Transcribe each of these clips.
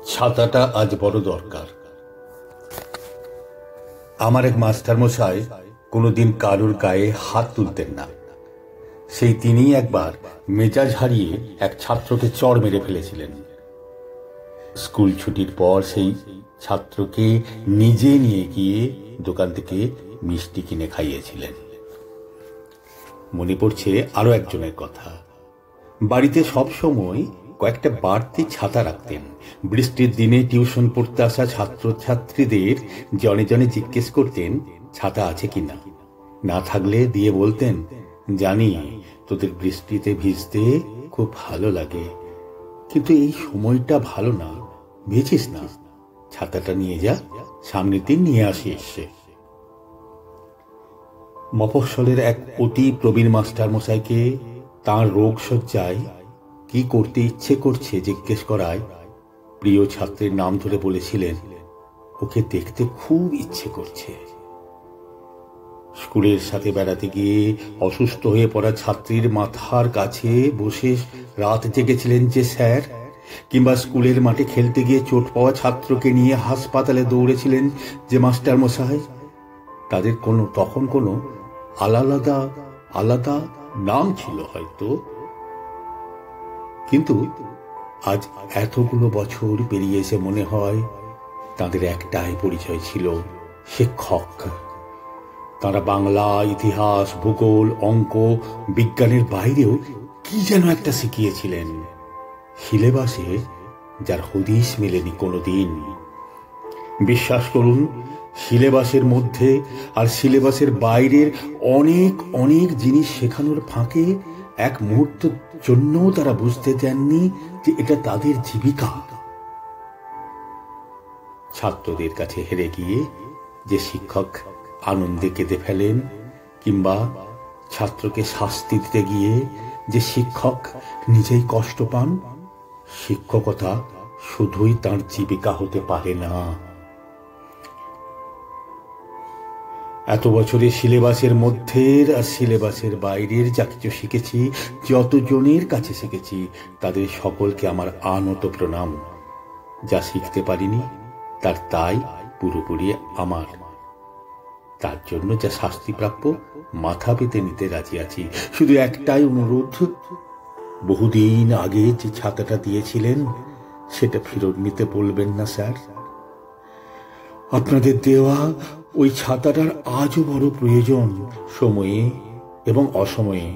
ছাতাটা আজ বড় দরকার। আমার এক মাস্টারমশাই কোনোদিন কারুর গায়ে হাত তুলতেন না। সেই তিনি একবার মেজাজ হারিয়ে এক ছাত্রকে চড় মেরে ফেলেছিলেন। স্কুল ছুটির পর সেই ছাত্রকে নিজে নিয়ে গিয়ে দোকান থেকে মিষ্টি কিনে খাইয়েছিলেন। মনে পড়ছে আরো একজনের কথা। বাড়িতে সবসময় কয়েকটা বাড়তি ছাতা রাখতেন। বৃষ্টির দিনে টিউশন পড়তে আসা ছাত্রছাত্রীদের জনে জনে জিজ্ঞেস করতেন ছাতা আছে কিনা। না থাকলে দিয়ে বলতেন, জানি তোদের বৃষ্টিতে ভিজতে খুব ভালো লাগে, কিন্তু এই সময়টা ভালো না, ভিজিস না, ছাতাটা নিয়ে যা, সামনের দিন নিয়ে আসিস। মফস্বলের এক অতি প্রবীণ মাস্টার মশাইকে তাঁর রোগ সজ্জায় কি করতে ইচ্ছে করছে জিজ্ঞেস করায় প্রিয় ছাত্রের নাম ধরে বলেছিলেন, ওকে দেখতে খুব ইচ্ছে করছে। স্কুলের সাথে বেড়াতে গিয়ে অসুস্থ হয়ে পড়া ছাত্রীর মাথার কাছে বসে রাত জেগেছিলেন যে স্যার, কিংবা স্কুলের মাঠে খেলতে গিয়ে চোট পাওয়া ছাত্রকে নিয়ে হাসপাতালে দৌড়েছিলেন যে মাস্টার মশাই, তাদের তখন কোনো আলাদা আলাদা নাম ছিল হয়তো, কিন্তু আজ এতগুলো বছর পেরিয়ে এসে মনে হয় তাদের একটাই পরিচয় ছিল, শিক্ষক। তারা বাংলা, ইতিহাস, ভূগোল, অঙ্ক, বিজ্ঞানের বাইরেও কি যেন একটা শিখিয়েছিলেন, সিলেবাসে যার হদিশ মেলেনি কোনোদিন। বিশ্বাস করুন, সিলেবাসের মধ্যে আর সিলেবাসের বাইরের অনেক অনেক জিনিস শেখানোর ফাঁকে এক মুহূর্তের জন্য তারা বুঝতে দেননি যে এটা তাদের জীবিকা। ছাত্রদের কাছে হেরে গিয়ে যে শিক্ষক আনন্দে কেঁদে ফেলেন, কিংবা ছাত্রকে শাস্তি দিতে গিয়ে যে শিক্ষক নিজেই কষ্ট পান, শিক্ষকতা শুধুই তার জীবিকা হতে পারে না। এত বছরে সিলেবাসের মধ্যে আর সিলেবাসের বাইরের যা কিছু শিখেছি, যতজনের কাছে শিখেছি, তাদের সকলকে আমার আনত প্রণাম। যা শিখতে পারিনি তার তাই পুরোপুরি আমার। তার জন্য যা শাস্তি প্রাপ্য মাথা পেতে নিতে রাজি আছি। শুধু একটাই অনুরোধ, বহুদিন আগে যে ছাতাটা দিয়েছিলেন সেটা ফেরত নিতে বলবেন না স্যার। আপনাদের দেওয়া ওই ছাতাটার আজও বড় প্রয়োজন, সময়ে এবং অসময়ে।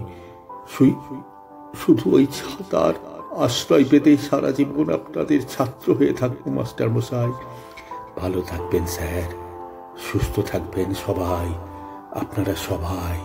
শুধু ওই ছাতার আশ্রয় পেতেই সারা জীবন আপনাদের ছাত্র হয়ে থাকবো মাস্টার মশাই। ভালো থাকবেন স্যার, সুস্থ থাকবেন সবাই, আপনারা সবাই।